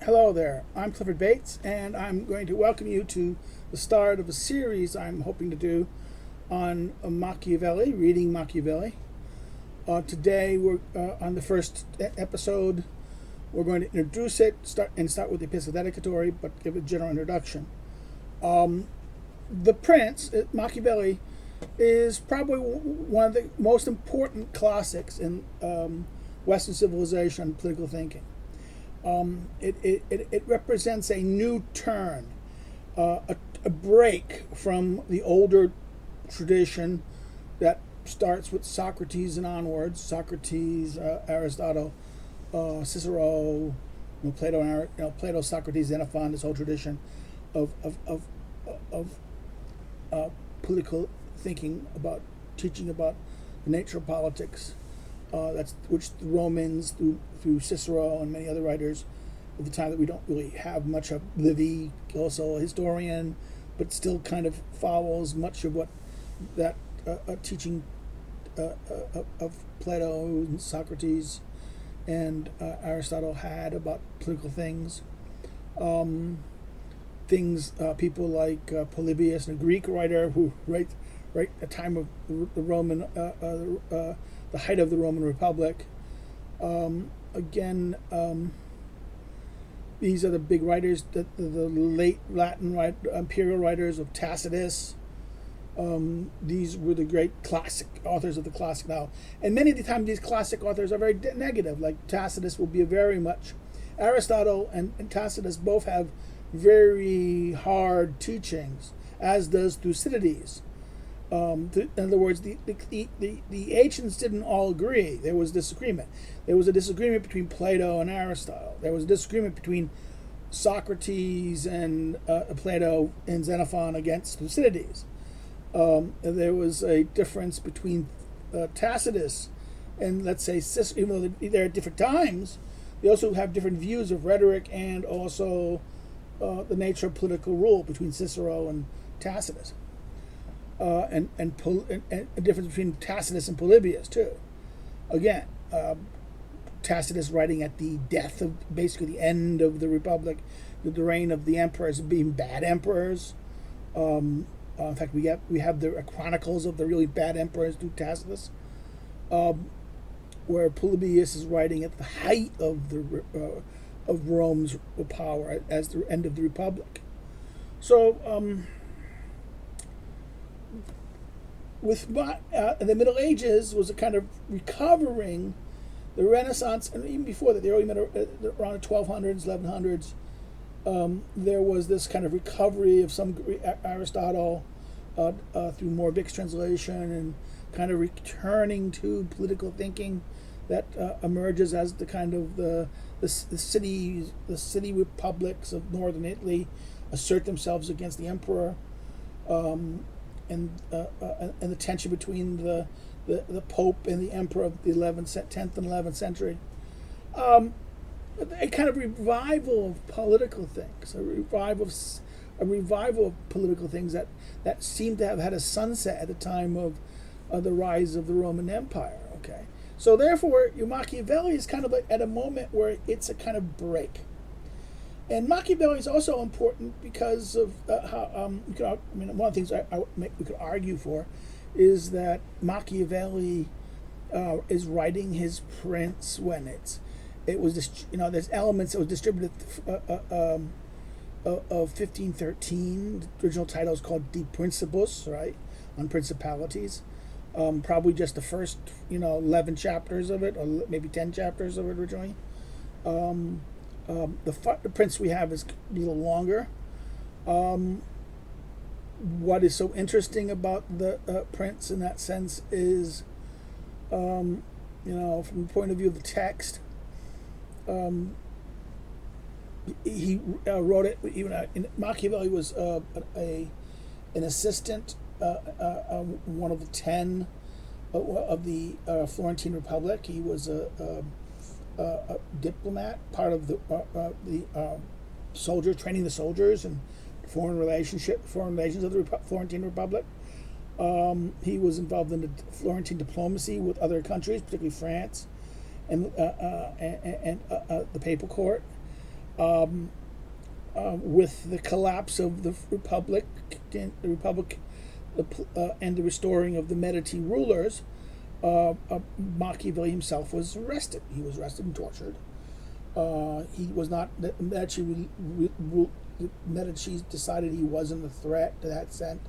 Hello there, I'm Clifford Bates, and I'm going to welcome you to the start of a series I'm hoping to do on Machiavelli, reading Machiavelli. Today, we're on the first episode. We're going to introduce it, start with the Epistle Dedicatory, but give a general introduction. The Prince, Machiavelli, is probably one of the most important classics in Western civilization and political thinking. It represents a new turn, a break from the older tradition that starts with Socrates and onwards. Socrates, Aristotle, Cicero, Plato, Socrates, Xenophon. This whole tradition of political thinking, about teaching about the nature of politics. Which the Romans, through Cicero and many other writers of the time that we don't really have much of. Livy, also a historian, but still kind of follows much of what that teaching of Plato and Socrates and Aristotle had about political things. People like Polybius, a Greek writer who right at the time of the Roman the height of the Roman Republic. These are the big writers, the late Latin imperial writers of Tacitus. These were the great classic authors of the classic now. And many of the time these classic authors are very negative, like Tacitus will be very much. Aristotle and Tacitus both have very hard teachings, as does Thucydides. In other words, the ancients didn't all agree. There was disagreement. There was a disagreement between Plato and Aristotle. There was a disagreement between Socrates and Plato and Xenophon against Thucydides. There was a difference between Tacitus and, let's say, Cicero. Even though they're at different times, they also have different views of rhetoric and also the nature of political rule between Cicero and Tacitus. And a difference between Tacitus and Polybius too. Again, Tacitus writing at the death of basically the end of the Republic, the reign of the emperors being bad emperors. In fact, we have the chronicles of the really bad emperors through Tacitus, where Polybius is writing at the height of of Rome's power as the end of the Republic. So. With the Middle Ages was a kind of recovering the Renaissance, and even before that, the early around the 1200s, 1100s, there was this kind of recovery of some Aristotle through Moravic's translation, and kind of returning to political thinking that emerges as the kind of the city republics of northern Italy assert themselves against the emperor. And the tension between the Pope and the Emperor of the 10th and 11th century. A kind of revival of political things, a revival of political things that seemed to have had a sunset at the time of the rise of the Roman Empire. Okay, so therefore, Machiavelli is kind of at a moment where it's a kind of break. And Machiavelli is also important because of how one of the things we could argue for is that Machiavelli is writing his Prince when it was there's elements that was distributed of 1513. The original title is called De Principibus, right, on Principalities. Probably just the first 11 chapters of it, or maybe 10 chapters of it originally. The Prince we have is a little longer. What is so interesting about the Prince in that sense is, from the point of view of the text, he wrote it. Machiavelli was an assistant, one of the 10 of the Florentine Republic. He was a diplomat, part of the soldiers, training the soldiers and foreign relations of the Florentine Republic. He was involved in the Florentine diplomacy with other countries, particularly France and the Papal Court. with the collapse of the Republic, and the restoring of the Medici rulers, Machiavelli himself was arrested. He was arrested and tortured. He was not. The Medici decided he wasn't a threat to that sense.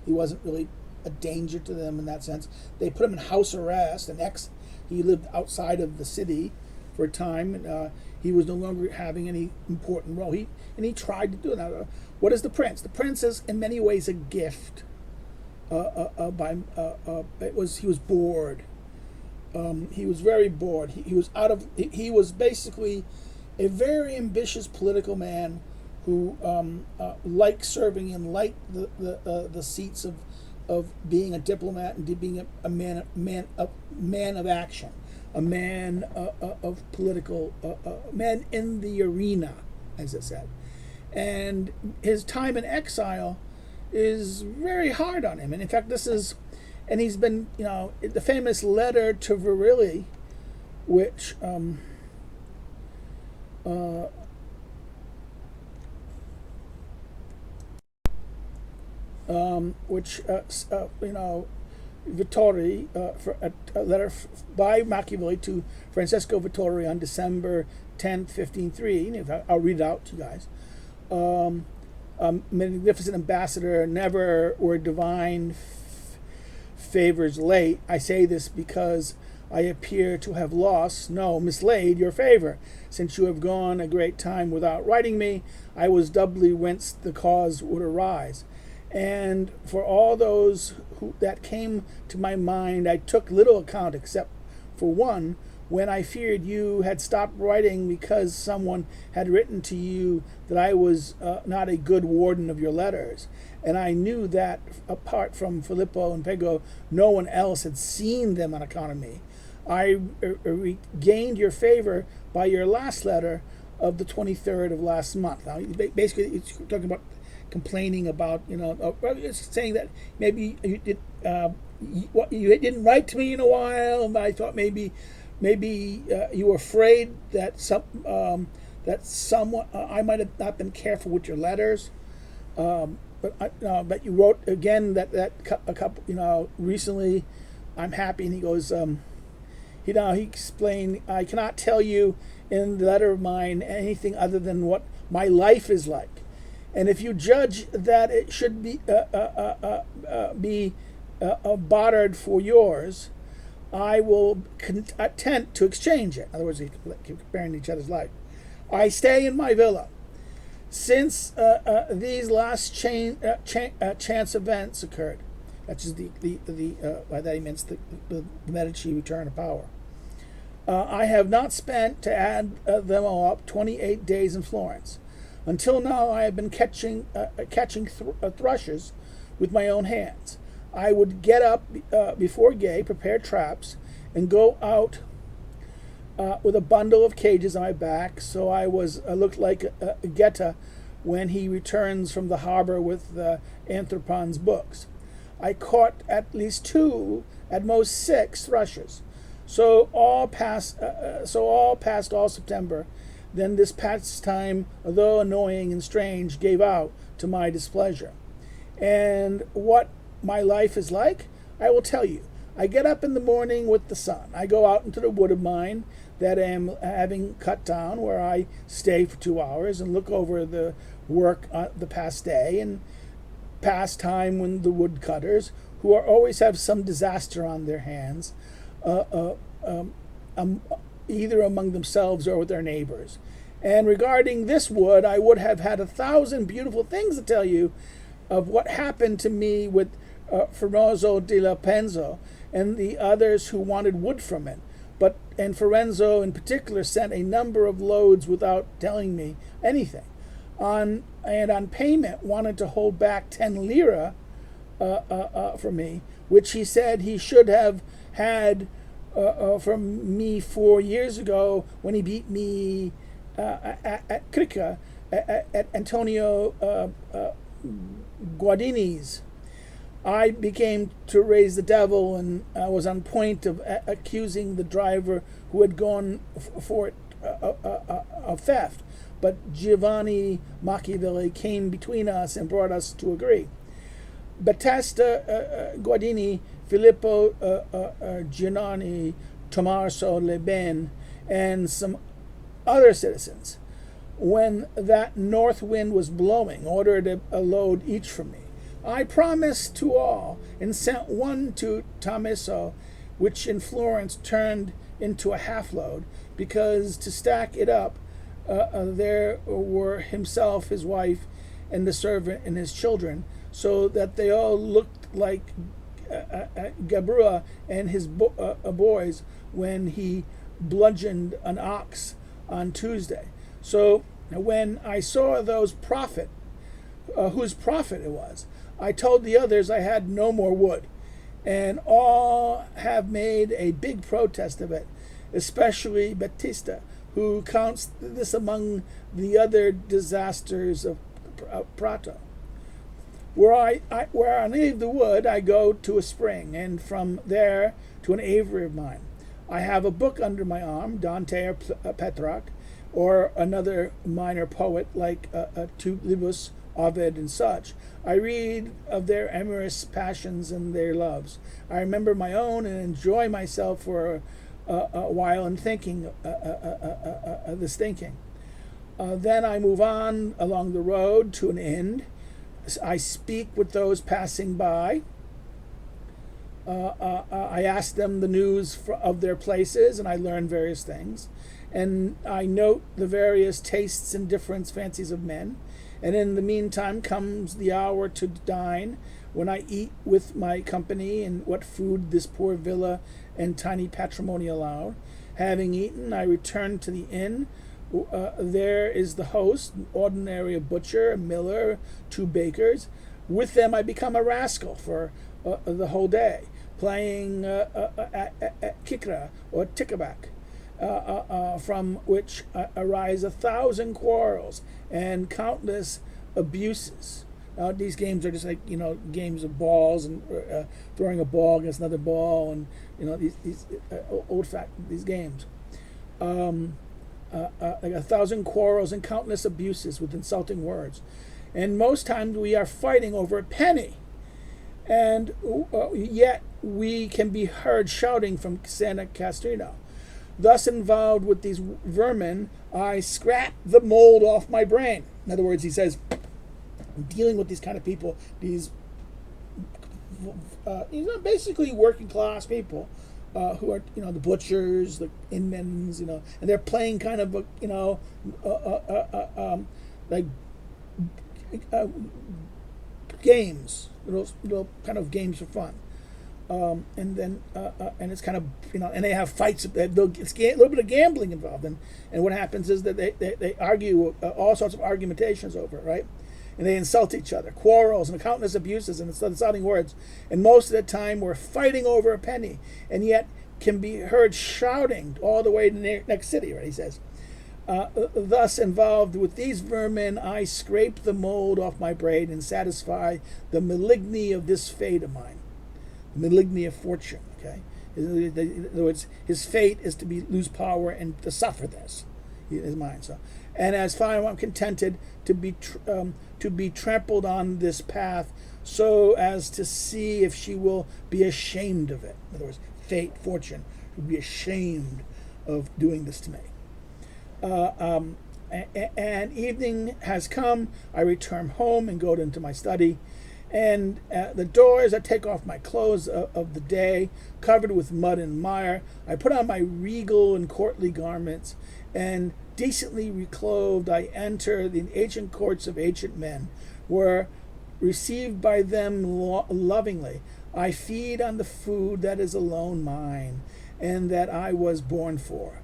He wasn't really a danger to them in that sense. They put him in house arrest. He lived outside of the city for a time. And, he was no longer having any important role. He tried to do it. What is the prince? The prince is in many ways a gift. He was bored. He was very bored. He was basically a very ambitious political man who liked serving and liked the seats of being a diplomat and being a man of action, a man of political man in the arena, as it said. And his time in exile is very hard on him. And in fact, he's been, the famous letter to Verrilli, which Vittori, for a letter by Machiavelli to Francesco Vittori on December 10th, 1503. I'll read it out to you guys. Magnificent ambassador, never were divine favors late. I say this because I appear to have mislaid your favor. Since you have gone a great time without writing me, I was doubly whence the cause would arise. And for all those that came to my mind, I took little account except for one, when I feared you had stopped writing because someone had written to you that I was not a good warden of your letters. And I knew that, apart from Filippo and Pego, no one else had seen them on account of me. I regained your favor by your last letter of the 23rd of last month. Now, basically, it's talking about complaining about, it's saying that maybe you didn't write to me in a while, and I thought maybe you were afraid that someone I might have not been careful with your letters, but you wrote again that a couple recently. I'm happy, and he goes. He explained, I cannot tell you in the letter of mine anything other than what my life is like, and if you judge that it should be bartered for yours, I will attempt to exchange it. In other words, they keep comparing each other's life. I stay in my villa. Since these last chance events occurred, that is by that he means the Medici return of power. I have not spent, to add them all up, 28 days in Florence. Until now, I have been catching thrushes with my own hands. I would get up before gay, prepare traps, and go out with a bundle of cages on my back, so I looked like a Goethe when he returns from the harbor with the Anthropon's books. I caught at least 2, at most 6 thrushes. So all passed all September. Then this pastime, although annoying and strange, gave out to my displeasure. And what my life is like, I will tell you. I get up in the morning with the sun. I go out into the wood of mine that I am having cut down, where I stay for 2 hours and look over the work the past day, and pass time when the woodcutters, who always have some disaster on their hands, either among themselves or with their neighbors. And regarding this wood, I would have had 1,000 beautiful things to tell you of what happened to me with Fernozzo di Lapenzo and the others who wanted wood from it. And Fiorenzo in particular sent a number of loads without telling me anything. On payment, wanted to hold back 10 lira from me, which he said he should have had from me 4 years ago when he beat me at Crica at Antonio Guardini's. I became to raise the devil, and I was on point of accusing the driver who had gone for it of theft. but Giovanni Machiavelli came between us and brought us to agree. Battista Guardini, Filippo Giannani, Tommaso Leben, and some other citizens, when that north wind was blowing, ordered a load each from me. I promised to all, and sent one to Tommaso, which in Florence turned into a half load, because to stack it up there were himself, his wife, and the servant and his children, so that they all looked like Gabrua and his boys when he bludgeoned an ox on Tuesday. So when I saw those whose profit it was, I told the others I had no more wood, and all have made a big protest of it, especially Battista, who counts this among the other disasters of Prato. Where I leave the wood, I go to a spring, and from there to an aviary of mine. I have a book under my arm, Dante or Petrarch, or another minor poet like Tullibus, Ovid, and such. I read of their amorous passions and their loves. I remember my own and enjoy myself for a while in thinking this thinking. Then I move on along the road to an inn. I speak with those passing by. I ask them the news of their places, and I learn various things. And I note the various tastes and different fancies of men. And in the meantime comes the hour to dine, when I eat with my company and what food this poor villa and tiny patrimony allow. Having eaten, I return to the inn. There is the host, ordinary a butcher, a miller, 2 bakers. With them I become a rascal for the whole day, playing kikra or tickabak, from which arise 1,000 quarrels and countless abuses. Now these games are just like games of balls and throwing a ball against another ball, and these these games. Like 1,000 quarrels and countless abuses with insulting words, and most times we are fighting over a penny, and yet we can be heard shouting from Santa Castrino. Thus involved with these vermin, I scrap the mold off my brain. In other words, he says, dealing with these kind of people, these basically working class people, who are the butchers, the inmens, and they're playing kind of games, little kind of games for fun. And then and it's kind of and they have fights. It's a little bit of gambling involved, and what happens is that they argue all sorts of argumentations over it, right? And they insult each other, quarrels and countless abuses and insulting words. And most of the time we're fighting over a penny, and yet can be heard shouting all the way to the next city, right? He says, thus involved with these vermin, I scrape the mold off my brain and satisfy the malignity of this fate of mine. The malignity of fortune, okay? In other words, his fate is to lose power and to suffer this, his mind. So, and as far as I'm contented to be trampled on this path, so as to see if she will be ashamed of it. In other words, fate, fortune, would be ashamed of doing this to me. And evening has come. I return home and go into my study. And at the doors, I take off my clothes of the day, covered with mud and mire. I put on my regal and courtly garments, and decently reclothed, I enter the ancient courts of ancient men, where, received by them lovingly, I feed on the food that is alone mine, and that I was born for.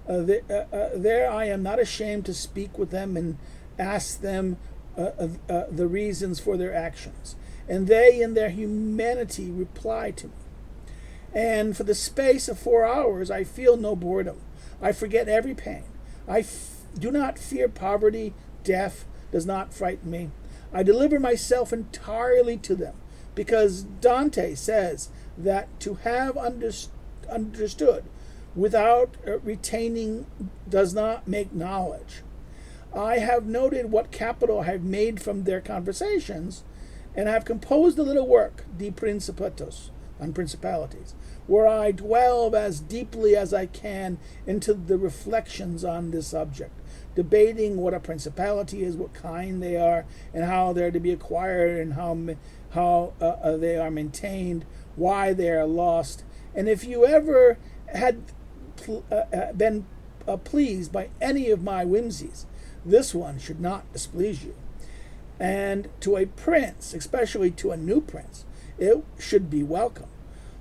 There I am not ashamed to speak with them and ask them the reasons for their actions, and they in their humanity reply to me. And for the space of 4 hours I feel no boredom. I forget every pain. I do not fear poverty. Death does not frighten me. I deliver myself entirely to them, because Dante says that to have understood without retaining does not make knowledge. I have noted what capital I have made from their conversations, and have composed a little work, De Principatos, on Principalities, where I dwell as deeply as I can into the reflections on this subject, debating what a principality is, what kind they are, and how they're to be acquired, and how they are maintained, why they are lost. And if you ever had been pleased by any of my whimsies, this one should not displease you. And to a prince, especially to a new prince, it should be welcome.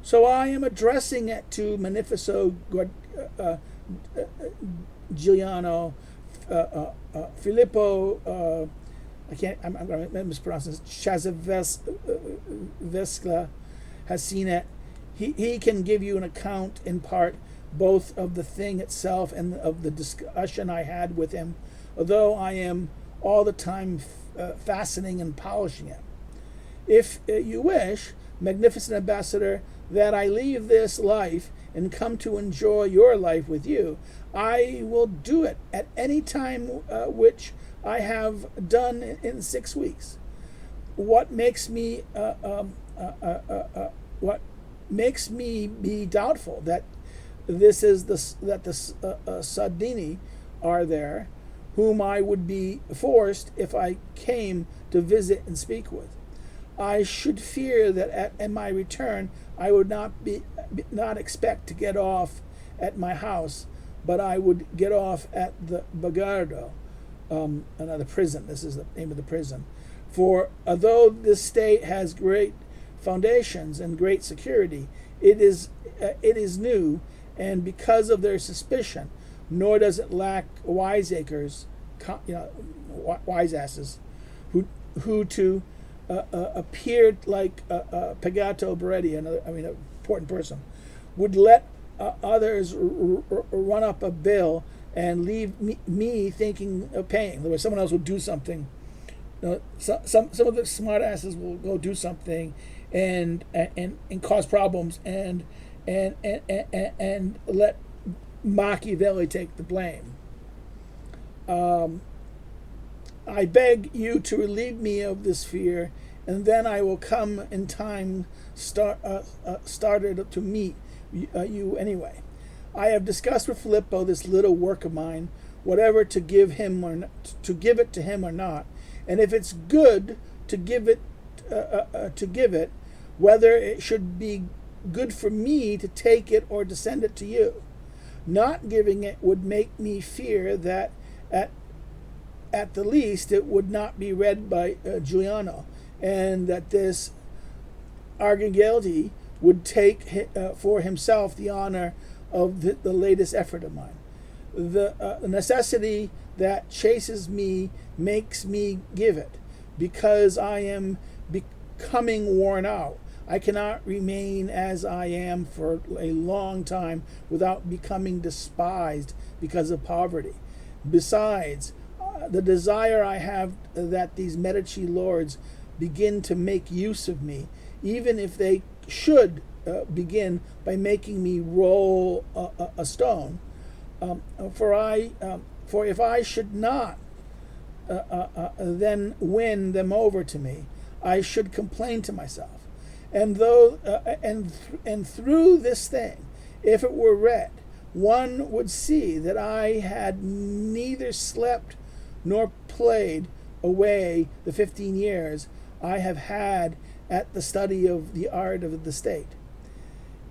So I am addressing it to Magnifico Giuliano, Filippo, I'm going to mispronounce this, Chazavesca has seen it. He can give you an account in part both of the thing itself and of the discussion I had with him, although I am all the time fastening and polishing it. If you wish, magnificent ambassador, that I leave this life and come to enjoy your life with you, I will do it at any time which I have done in 6 weeks. What makes me be doubtful that this is that the Sardini are there, whom I would be forced if I came to visit and speak with. I should fear that at my return I would not expect to get off at my house, but I would get off at the Bagardo, another prison. This is the name of the prison. For although this state has great foundations and great security, it is new, and because of their suspicion, nor does it lack wiseacres, wise asses, who to appeared like Pagato Beretti, an important person, would let others run up a bill and leave me thinking of paying. In other words, someone else would do something. Some of the smart asses will go do something and cause problems and let Machiavelli take the blame. I beg you to relieve me of this fear, and then I will come in time started to meet you anyway. I have discussed with Filippo this little work of mine, whatever to give him or to give it to him or not, and if it's good to give it, whether it should be good for me to take it or to send it to you. Not giving it would make me fear that at the least it would not be read by Giuliano, and that this Arganghelti would take for himself the honor of the latest effort of mine. The necessity that chases me makes me give it, because I am becoming worn out. I cannot remain as I am for a long time without becoming despised because of poverty. Besides, the desire I have that these Medici lords begin to make use of me, even if they should begin by making me roll a stone. For if I should not then win them over to me, I should complain to myself. And through this thing, if it were read, one would see that I had neither slept nor played away the 15 years I have had at the study of the art of the state.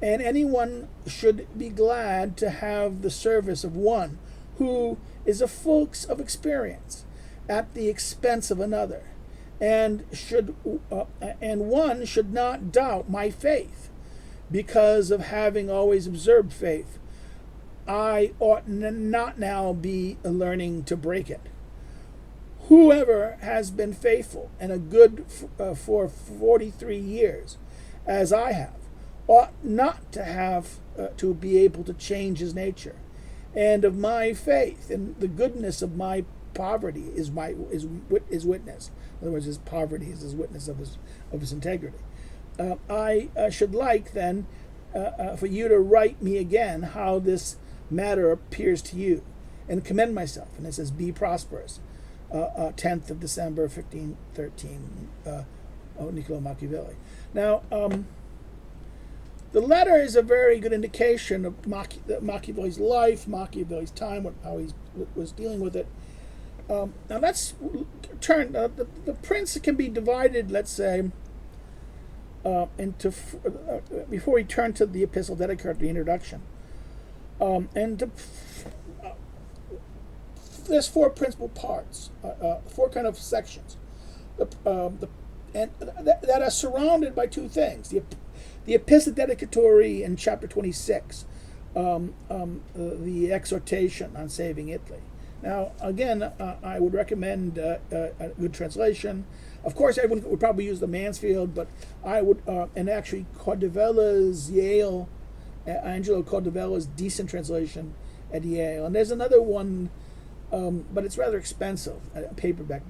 And anyone should be glad to have the service of one who is a folks of experience at the expense of another, and one should not doubt my faith, because of having always observed faith. I ought not now be learning to break it. Whoever has been faithful and a good for 43 years, as I have, ought not to have to be able to change his nature. And of my faith and the goodness of my poverty is witness. In other words, his poverty is his witness of his integrity. I should like then for you to write me again how this matter appears to you, and commend myself. And it says, be prosperous. 10th of December, 1513, Niccolo Machiavelli. Now, the letter is a very good indication of Machiavelli's life, Machiavelli's time, how he was dealing with it. Now let's turn, the Prince can be divided, let's say, into, before we turn to the Epistle Dedicatory, the introduction. There's four principal parts, four kind of sections, and that are surrounded by two things. The Epistle Dedicatory in chapter 26, the Exhortation on saving Italy. Now, again, I would recommend a good translation. Of course, everyone would probably use the Mansfield, but I would, and actually Cordevella's Yale, Angelo Cordevella's decent translation at Yale. And there's another one, but it's rather expensive, paperback.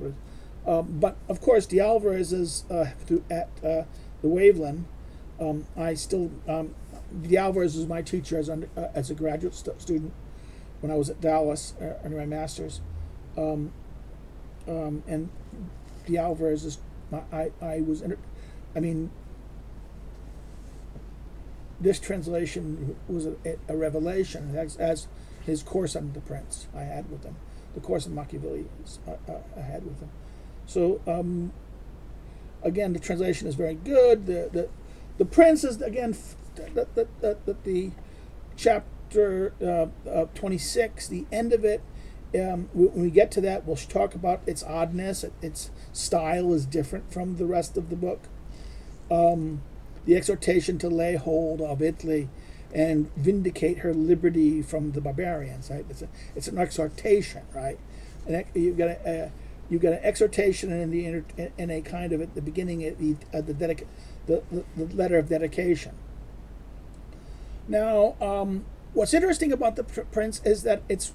But of course, de Alvarez is at the Waveland. De Alvarez was my teacher as a graduate student when I was at Dallas under my master's, and de Alvarez is this translation was a revelation, as his course on the Prince I had with him, the course on Machiavelli I had with him. So again, the translation is very good. The Prince is, again, the chapter 26, the end of it. When we get to that, we'll talk about its oddness. Its style is different from the rest of the book. The exhortation to lay hold of Italy and vindicate her liberty from the barbarians. Right? It's an exhortation, right? And you've got an exhortation and a kind of, at the beginning, the letter of dedication. Now, what's interesting about the Prince is that it's,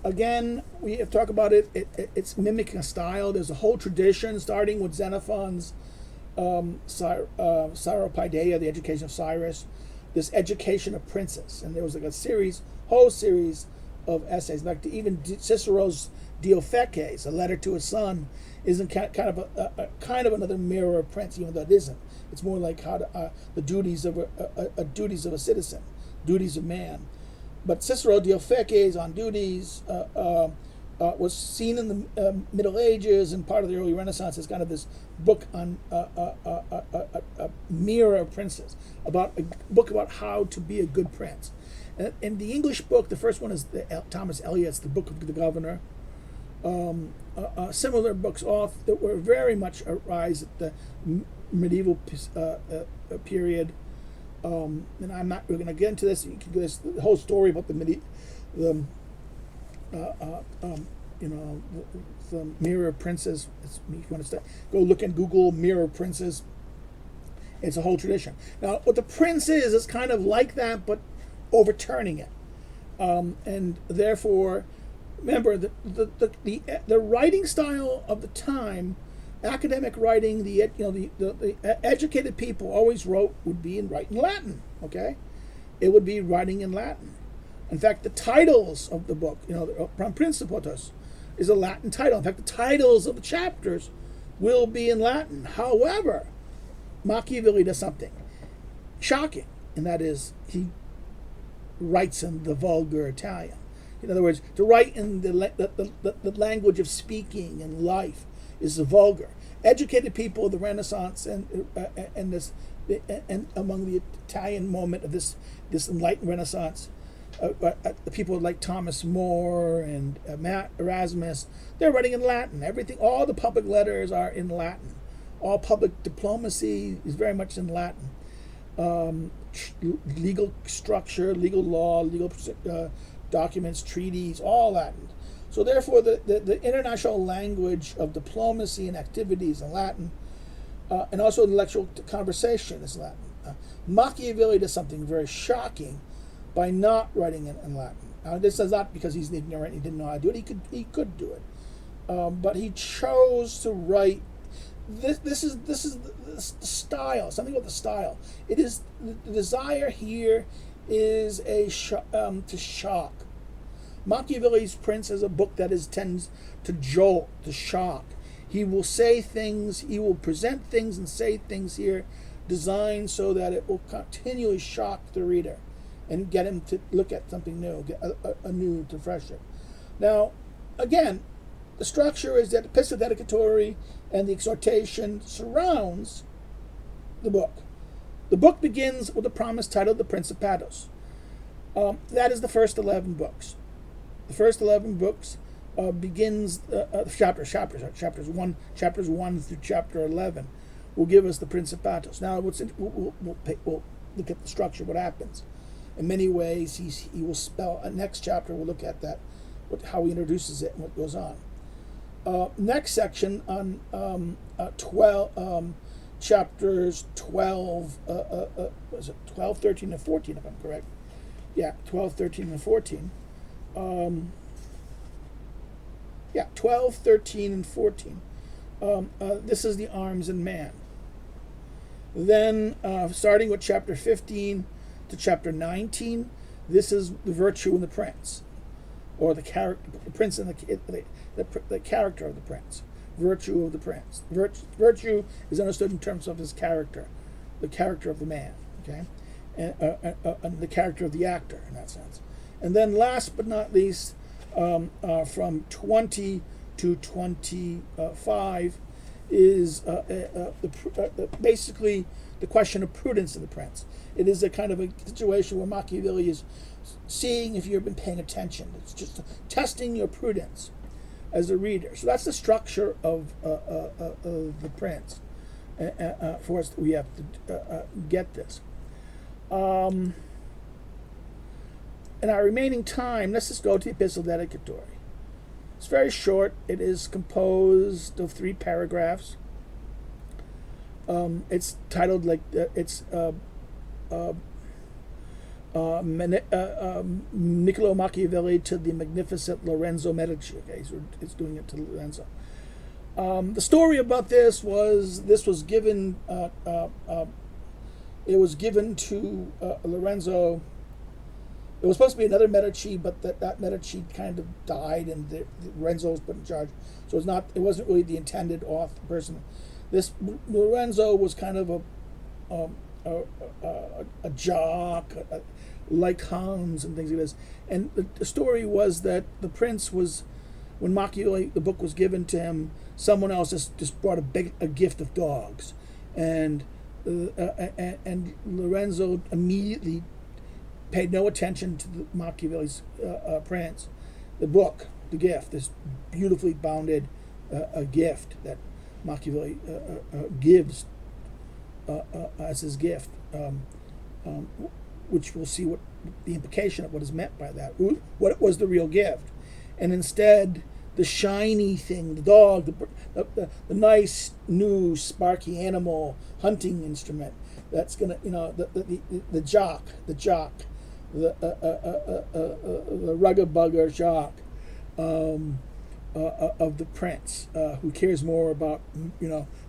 again, we have talked about it, it's mimicking a style. There's a whole tradition, starting with Xenophon's Cyropaideia, the education of Cyrus, this education of princes. And there was like a whole series of essays. In fact, even Cicero's Diophaces, a letter to his son, isn't kind of another mirror of Prince, even though it isn't. It's more like how the duties of a citizen, duties of man. But Cicero, Diophaces on duties, was seen in the Middle Ages and part of the early Renaissance as kind of this book on a mirror of princes, about a book about how to be a good prince. And the English book, the first one is Thomas Elyot's The Book of the Governor. Similar books that were very much a rise at the medieval period. And I'm not going to get into this. You can get the whole story about the mirror of princes. If you want to go look and Google mirror of princes. It's a whole tradition. Now, what the Prince is kind of like that, but overturning it, and therefore, remember the writing style of the time, academic writing. The educated people always would write in Latin. Okay, it would be writing in Latin. In fact, the titles of the book, Principalities, is a Latin title. In fact, the titles of the chapters will be in Latin. However, Machiavelli does something shocking, and that is he writes in the vulgar Italian. In other words, to write in the language of speaking and life is the vulgar. Educated people of the Renaissance and among the Italian moment of this enlightened Renaissance, the people like Thomas More and Erasmus, they're writing in Latin. Everything, all the public letters are in Latin. All public diplomacy is very much in Latin. Legal structure, legal law, legal documents, treaties, all Latin. So therefore, the international language of diplomacy and activities in Latin, and also intellectual conversation is Latin. Machiavelli does something very shocking by not writing in Latin. Now, this is not because he's ignorant; he didn't know how to do it. He could do it, but he chose to write. This is the style. Something about the style. It is the desire here is to shock. Machiavelli's Prince is a book that tends to jolt, to shock. He will say things, he will present things and say things here designed so that it will continually shock the reader and get him to look at something new, get a new to fresh it. Now, again, the structure is that the Epistle Dedicatory and the Exhortation surrounds the book. The book begins with a promise titled the Principalities. That is the first 11 books. The first 11 books begins chapters 1 through chapter 11 will give us the Principalities. Now, we'll look at the structure, what happens. In many ways, he will spell. Next chapter, we'll look at that, how he introduces it and what goes on. Next section on 12, chapters 12, was it 12, 13, and 14, if I'm correct? Yeah, 12, 13, and 14. 12, 13, and 14. This is the arms and man. Then, starting with chapter 15 to chapter 19, this is the virtue and the prince, or the character, the prince and the character of the prince, virtue of the prince. Virtue is understood in terms of his character, the character of the man, okay, and the character of the actor in that sense. And then, last but not least, from 20 to 25 is basically the question of prudence in the prince. It is a kind of a situation where Machiavelli is seeing if you've been paying attention. It's just testing your prudence as a reader. So that's the structure of the prince. For us, we have to get this. In our remaining time, let's just go to the Epistle Dedicatory. It's very short. It is composed of 3 paragraphs. It's titled Niccolo Machiavelli to the magnificent Lorenzo Medici. Okay, so it's doing it to Lorenzo. The story about this was given. It was given to Lorenzo. It was supposed to be another Medici, but that Medici kind of died, and Lorenzo was put in charge. So it wasn't really the intended author person. This Lorenzo was kind of a jock, liked hounds and things like this. And the story was that the prince was, when Machiavelli, the book was given to him, someone else just brought a gift of dogs, and Lorenzo immediately paid no attention to the Machiavelli's prince, the book, the gift, this beautifully bounded a gift that Machiavelli gives as his gift, which we'll see what the implication of what is meant by that, what was the real gift. And instead, the shiny thing, the dog, the nice new sparky animal hunting instrument that's gonna, the jock, the rugged bugger jock of the prince, who cares more about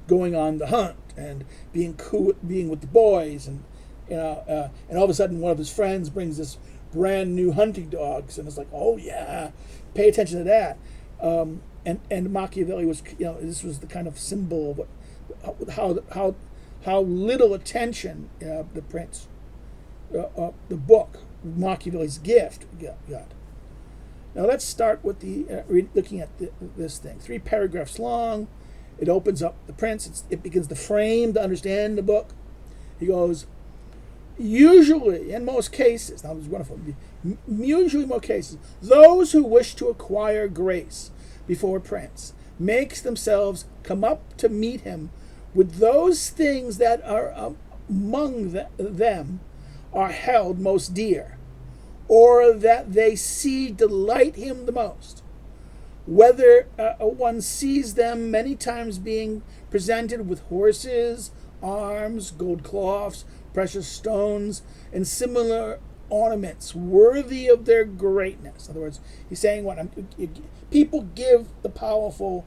going on the hunt and being with the boys, and and all of a sudden one of his friends brings this brand new hunting dogs, and it's like, oh yeah, pay attention to that. And Machiavelli was, this was the kind of symbol of how little attention the prince, the book, Machiavelli's gift got. Now let's start with looking at this thing. 3 paragraphs long. It opens up the prince. It begins to frame to understand the book. He goes, usually, in most cases, now this is wonderful, usually in most cases, those who wish to acquire grace before a prince makes themselves come up to meet him with those things that are among them are held most dear, or that they see delight him the most. Whether one sees them many times being presented with horses, arms, gold cloths, precious stones, and similar ornaments worthy of their greatness. In other words, he's saying people give the powerful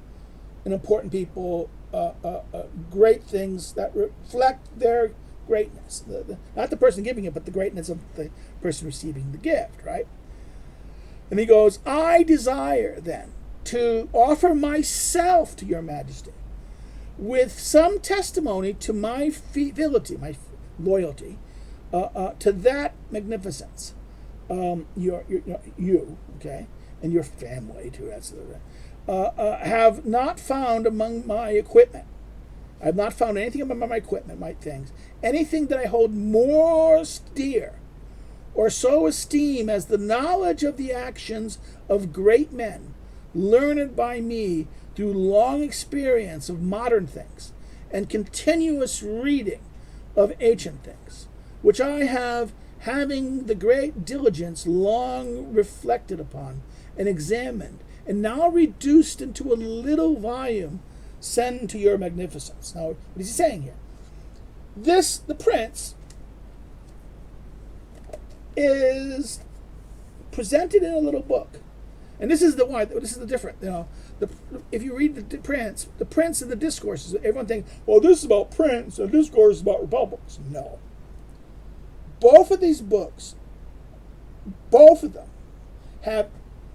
and important people great things that reflect their greatness. Not the person giving it, but the greatness of the person receiving the gift, right? And he goes, I desire then to offer myself to your majesty with some testimony to my fidelity, my loyalty, to that magnificence. You, okay, and your family too. That's have not found among my equipment. I have not found anything among my equipment, my things, anything that I hold more dear or so esteem as the knowledge of the actions of great men, learned by me through long experience of modern things and continuous reading of ancient things, which I have, having the great diligence, long reflected upon and examined, and now reduced into a little volume, send to your magnificence. Now, what is he saying here? The prince, is presented in a little book, and this is the different. If you read the prince and the discourses, everyone thinks, well, this is about prince, and discourse is about republics. No. Both of these books, both of them, have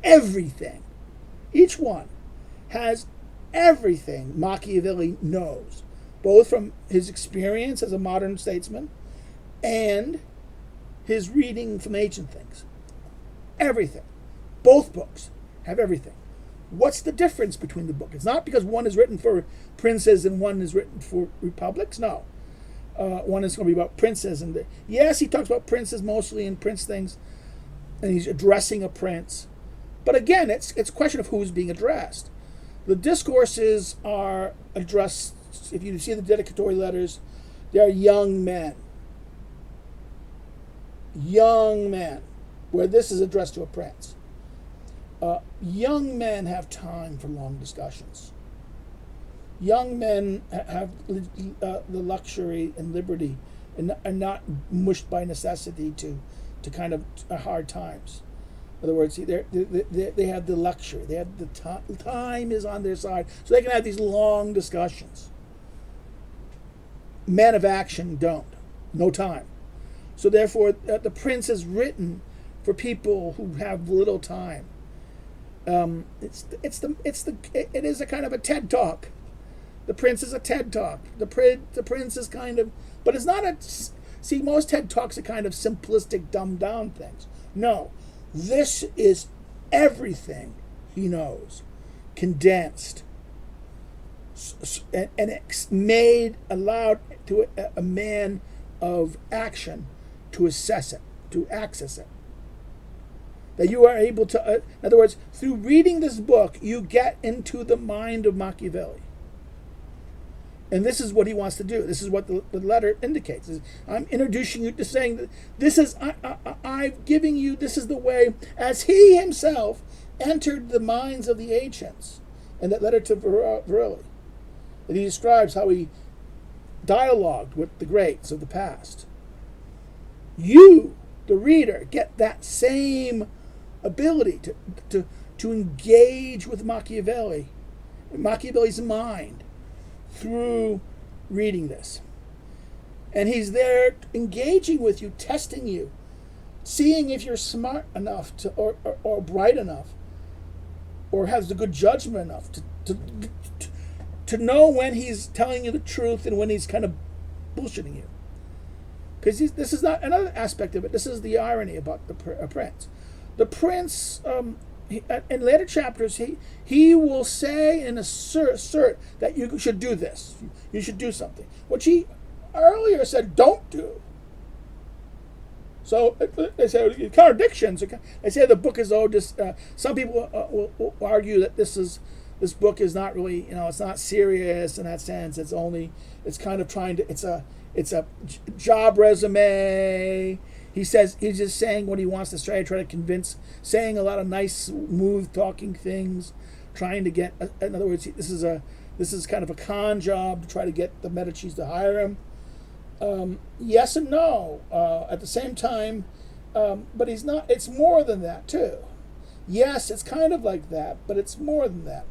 everything. Each one has everything Machiavelli knows, both from his experience as a modern statesman and his reading from ancient things. Everything. Both books have everything. What's the difference between the book? It's not because one is written for princes and one is written for republics. No. One is going to be about princes. And yes, he talks about princes mostly and prince things, and he's addressing a prince. But again, it's a question of who's being addressed. The discourses are addressed, if you see the dedicatory letters, they're young men. Young men, where this is addressed to a prince. Young men have time for long discussions. Young men have the luxury and liberty and are not mushed by necessity to kind of hard times. In other words, they have the luxury. They have the time is on their side, so they can have these long discussions. Men of action don't. No time. So therefore, the Prince is written for people who have little time. It is a kind of a TED Talk. The Prince is a TED Talk. The Prince is kind of, but it's not a. See, most TED Talks are kind of simplistic, dumbed down things. No, this is everything he knows, condensed, and it's allowed to a man of action to assess it, to access it. That you are able to, in other words, through reading this book, you get into the mind of Machiavelli. And this is what he wants to do. This is what the letter indicates. I'm introducing you to saying that this is, I'm giving you, this is the way, as he himself entered the minds of the ancients. In that letter to Verrilli, that he describes how he dialogued with the greats of the past. You, the reader, get that same ability to engage with Machiavelli, Machiavelli's mind, through reading this. And he's there engaging with you, testing you, seeing if you're smart enough or bright enough, or has the good judgment enough to know when he's telling you the truth and when he's kind of bullshitting you. Because this is not another aspect of it. This is the irony about the prince. The prince, in later chapters, he will say and assert that you should do this. You should do something, which he earlier said don't do. So they say contradictions. They say the book is some people will argue that this book is not really, it's not serious in that sense. It's kind of trying to. It's a job resume. He says he's just saying what he wants to try to convince, saying a lot of nice, smooth talking things, trying to get. In other words, this is kind of a con job to try to get the Medicis to hire him. Yes and no at the same time, but he's not. It's more than that too. Yes, it's kind of like that, but it's more than that.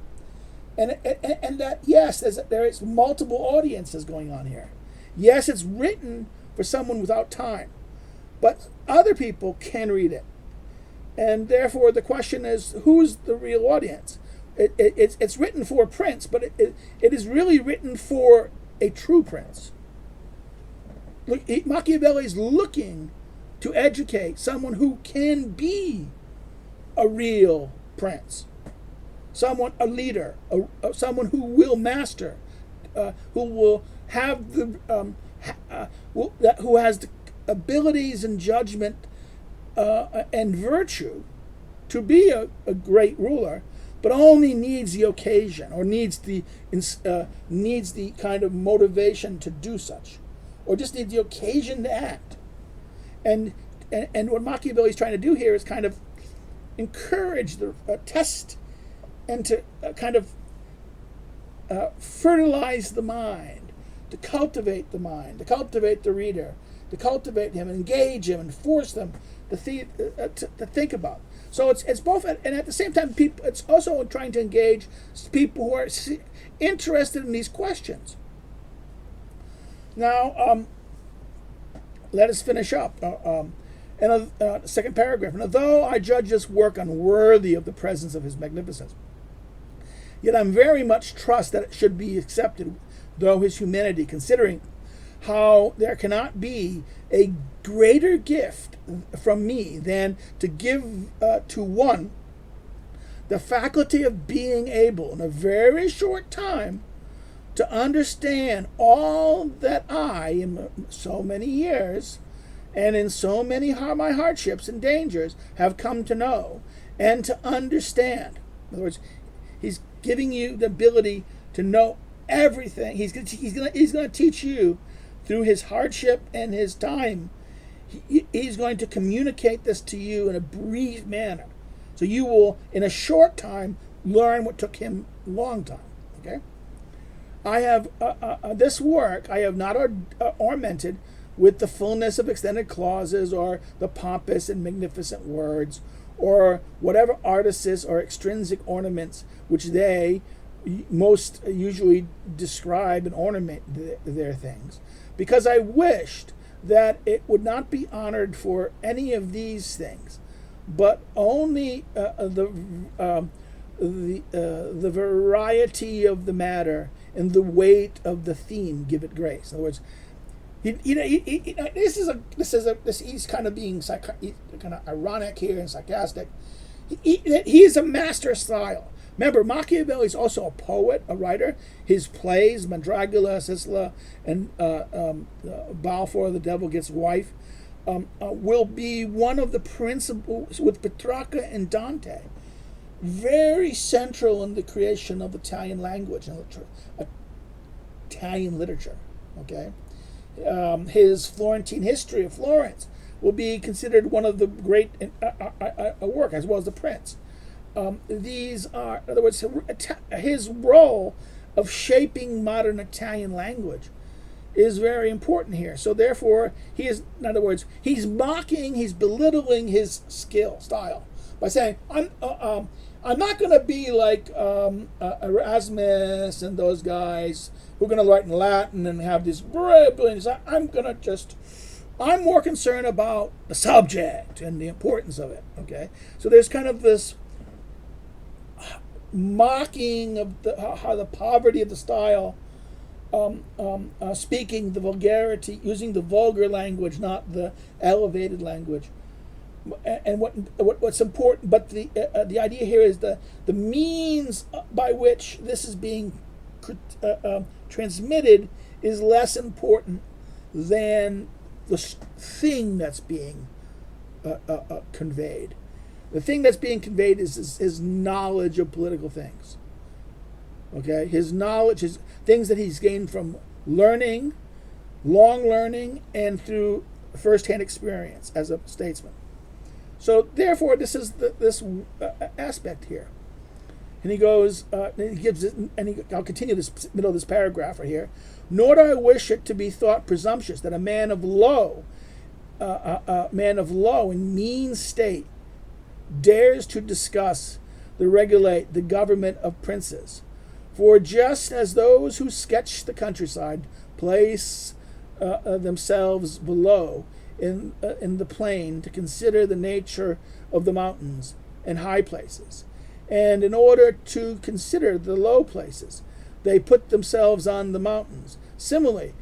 And that yes, there is multiple audiences going on here. Yes, it's written for someone without time, but other people can read it. And therefore, the question is, who's the real audience? It's written for a prince, but it is really written for a true prince. Look, Machiavelli is looking to educate someone who can be a real prince, someone, a leader, someone who will master, who will have who has the abilities and judgment and virtue to be a great ruler, but only needs the occasion, or needs the kind of motivation to do such, or just needs the occasion to act. And what Machiavelli is trying to do here is kind of encourage the test and to kind of fertilize the mind, to cultivate the mind, to cultivate the reader, to cultivate him, and engage him, and force them to think about. So it's both, and at the same time, it's also trying to engage people who are interested in these questions. Now, let us finish up. In the second paragraph. And although I judge this work unworthy of the presence of his magnificence, yet I'm very much trust that it should be accepted, though his humanity, considering how there cannot be a greater gift from me than to give to one the faculty of being able in a very short time to understand all that I, in so many years, and in so many my hardships and dangers, have come to know and to understand. In other words, he's giving you the ability to know everything. He's going to teach you through his hardship and his time. He's going to communicate this to you in a brief manner, so you will, in a short time, learn what took him a long time. Okay, I have this work. I have not ornamented with the fullness of extended clauses, or the pompous and magnificent words, or whatever artifices or extrinsic ornaments which they most usually describe and ornament their things, because I wished that it would not be honored for any of these things, but only the variety of the matter and the weight of the theme give it grace. In other words, he's kind of being kind of ironic here and sarcastic. He is a master of style. Remember, Machiavelli is also a poet, a writer. His plays, Mandragora, Sisla, and Balfour, the Devil Gets Wife, will be one of the principles, with Petrarca and Dante, very central in the creation of Italian language and Italian literature. Okay. His Florentine history of Florence will be considered one of the great work, as well as the Prince. These are, in other words, his role of shaping modern Italian language is very important here. So therefore, he is, in other words, he's belittling his style by saying, I'm not going to be like Erasmus and those guys who are going to write in Latin and have this brilliance. I'm more concerned about the subject and the importance of it. Okay, so there's kind of this mocking of how the poverty of the style, speaking the vulgarity, using the vulgar language, not the elevated language. And what's important, but the idea here is the means by which this is being transmitted is less important than the thing that's being conveyed. The thing that's being conveyed is his knowledge of political things. Okay, his knowledge, his things that he's gained from learning, long learning, and through first-hand experience as a statesman. So therefore, this is this aspect here. And he goes, he gives it, and I'll continue this middle of this paragraph right here. Nor do I wish it to be thought presumptuous that a man of low and mean state dares to discuss regulate the government of princes. For just as those who sketch the countryside place themselves below in the plain to consider the nature of the mountains and high places. And in order to consider the low places, they put themselves on the mountains. Similarly,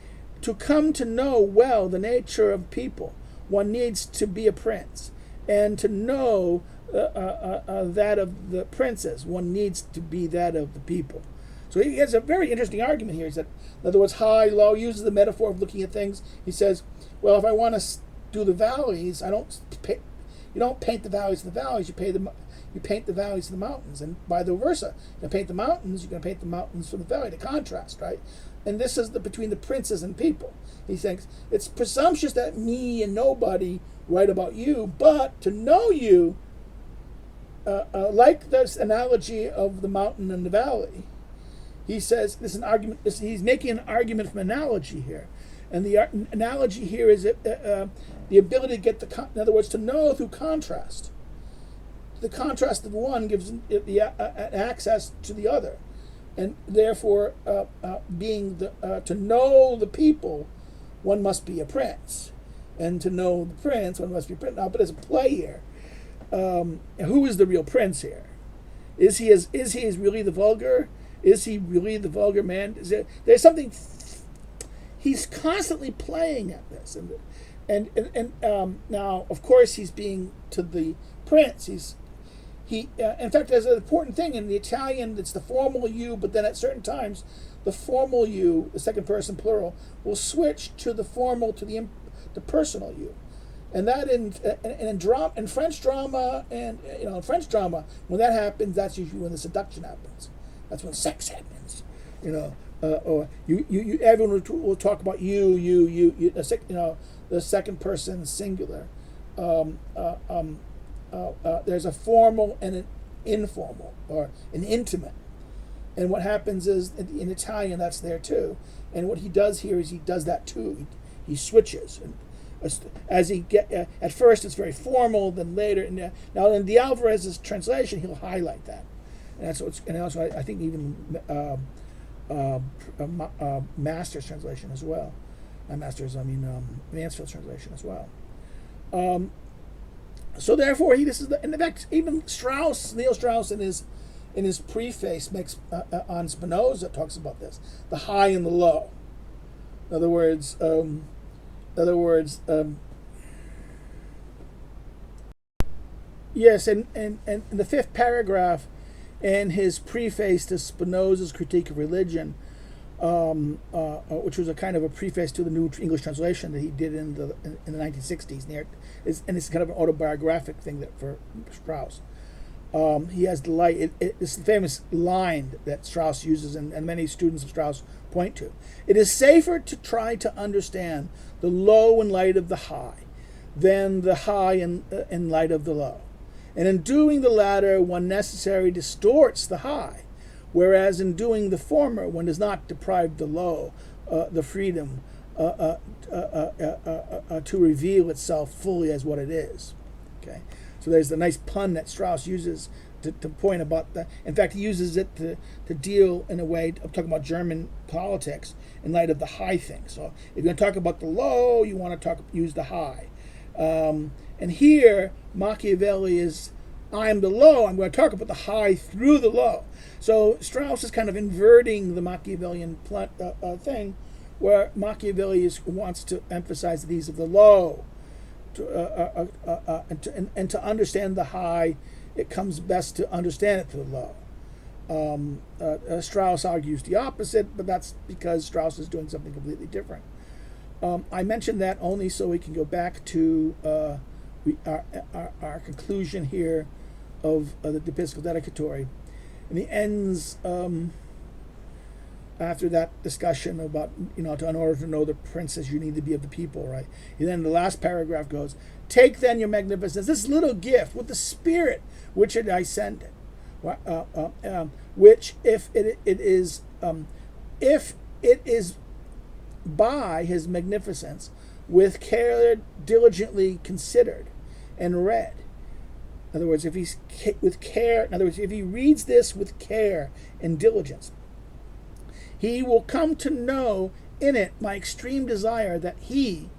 to come to know well the nature of people, one needs to be a prince. And to know that of the princes, one needs to be that of the people. So he has a very interesting argument here. He said, in other words, high, low, uses the metaphor of looking at things. He says, well, if I want to do the valleys, you don't paint the valleys to the valleys, you paint the valleys to the mountains. And by the versa, you paint the mountains, you're going to paint the mountains from the valley, the contrast, right? And this is between the princes and people. He thinks, it's presumptuous that me and nobody write about you, but to know you, like this analogy of the mountain and the valley, he says this is an argument. He's making an argument from analogy here, and the analogy here is the ability to get in other words, to know through contrast. The contrast of one gives the access to the other, and therefore, to know the people, one must be a prince, and to know the prince, one must be a prince. Now, but there's a play here. Who is the real prince here? Is he really the vulgar? Is he really the vulgar man? There's something. He's constantly playing at this, and now, of course, he's being to the prince. In fact, there's an important thing in the Italian. It's the formal you, but then at certain times, the formal you, the second person plural, will switch to the formal to the personal you. And that in French drama, in French drama, when that happens, that's usually when the seduction happens. That's when sex happens. Or everyone will talk about you, the second person singular. There's a formal and an informal, or an intimate. And what happens is in Italian that's there too. And what he does here is he does that too. He switches. And as he at first it's very formal, then later. Now in de Alvarez's translation, he'll highlight that. And also I think even Master's translation as well. Mansfield's translation as well. So therefore, in fact, even Neil Strauss in his preface makes on Spinoza talks about this, the high and the low. In other words, yes, and in the fifth paragraph, in his preface to Spinoza's Critique of Religion, which was a kind of a preface to the New English Translation that he did in the 1960s, and it's kind of an autobiographic thing that for Strauss. He has delight. It's the famous line that Strauss uses, and many students of Strauss point to. It is safer to try to understand the low in light of the high than the high in light of the low. And in doing the latter, one necessarily distorts the high, whereas in doing the former, one does not deprive the low the freedom to reveal itself fully as what it is. Okay, so there's the nice pun that Strauss uses to point about that. In fact, he uses it to deal in a way of talking about German politics in light of the high thing. So if you're going to talk about the low, you want to use the high. And here, Machiavelli is, I'm the low, I'm going to talk about the high through the low. So Strauss is kind of inverting the Machiavellian thing, where Machiavelli wants to emphasize these of the low. And to understand the high, it comes best to understand it through the low. Strauss argues the opposite, but that's because Strauss is doing something completely different. I mentioned that only so we can go back to our conclusion here of the Epistle Dedicatory. And he ends after that discussion about, in order to know the princes, you need to be of the people, right? And then the last paragraph goes, take then your magnificence, this little gift, with the Spirit which I send it, which if it is by his magnificence, with care diligently considered and read. In other words, if he reads this with care and diligence, he will come to know in it my extreme desire that he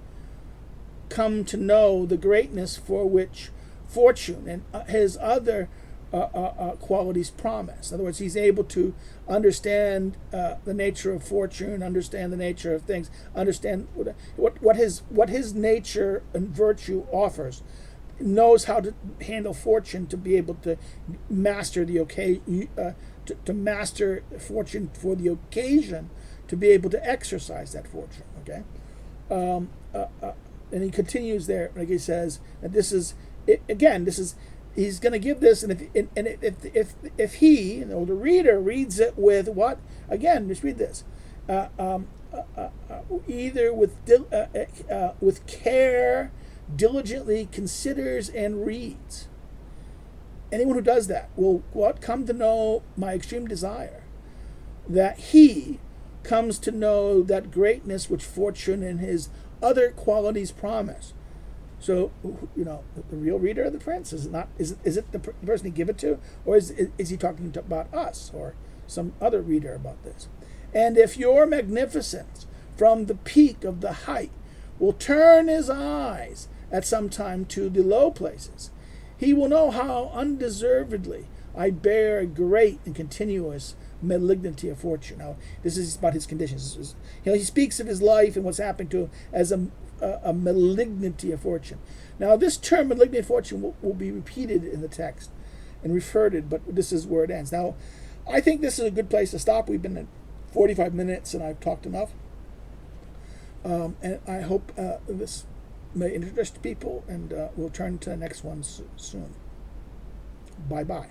come to know the greatness for which fortune and his other qualities promise. In other words, he's able to understand the nature of fortune, understand the nature of things, understand what his nature and virtue offers, knows how to handle fortune to be able to master the occasion, to master fortune for the occasion, to be able to exercise that fortune. Okay, and he continues there, like he says, that this is it, again. This is he's going to give this, and if he, the older reader, reads it with what again? Just read this. Either with care, diligently considers and reads. Anyone who does that will come to know my extreme desire, that he comes to know that greatness which fortune and his other qualities promise. So, the real reader of the Prince is it the person he give it to, or is he talking about us or some other reader about this? And if your magnificence from the peak of the height will turn his eyes at some time to the low places, he will know how undeservedly I bear a great and continuous malignity of fortune. Now, this is about his conditions. He speaks of his life and what's happened to him as a malignity of fortune. Now, this term malignity of fortune will be repeated in the text and referred, but this is where it ends. Now, I think this is a good place to stop. We've been at 45 minutes and I've talked enough. And I hope this may interest people, and we'll turn to the next one soon. Bye-bye.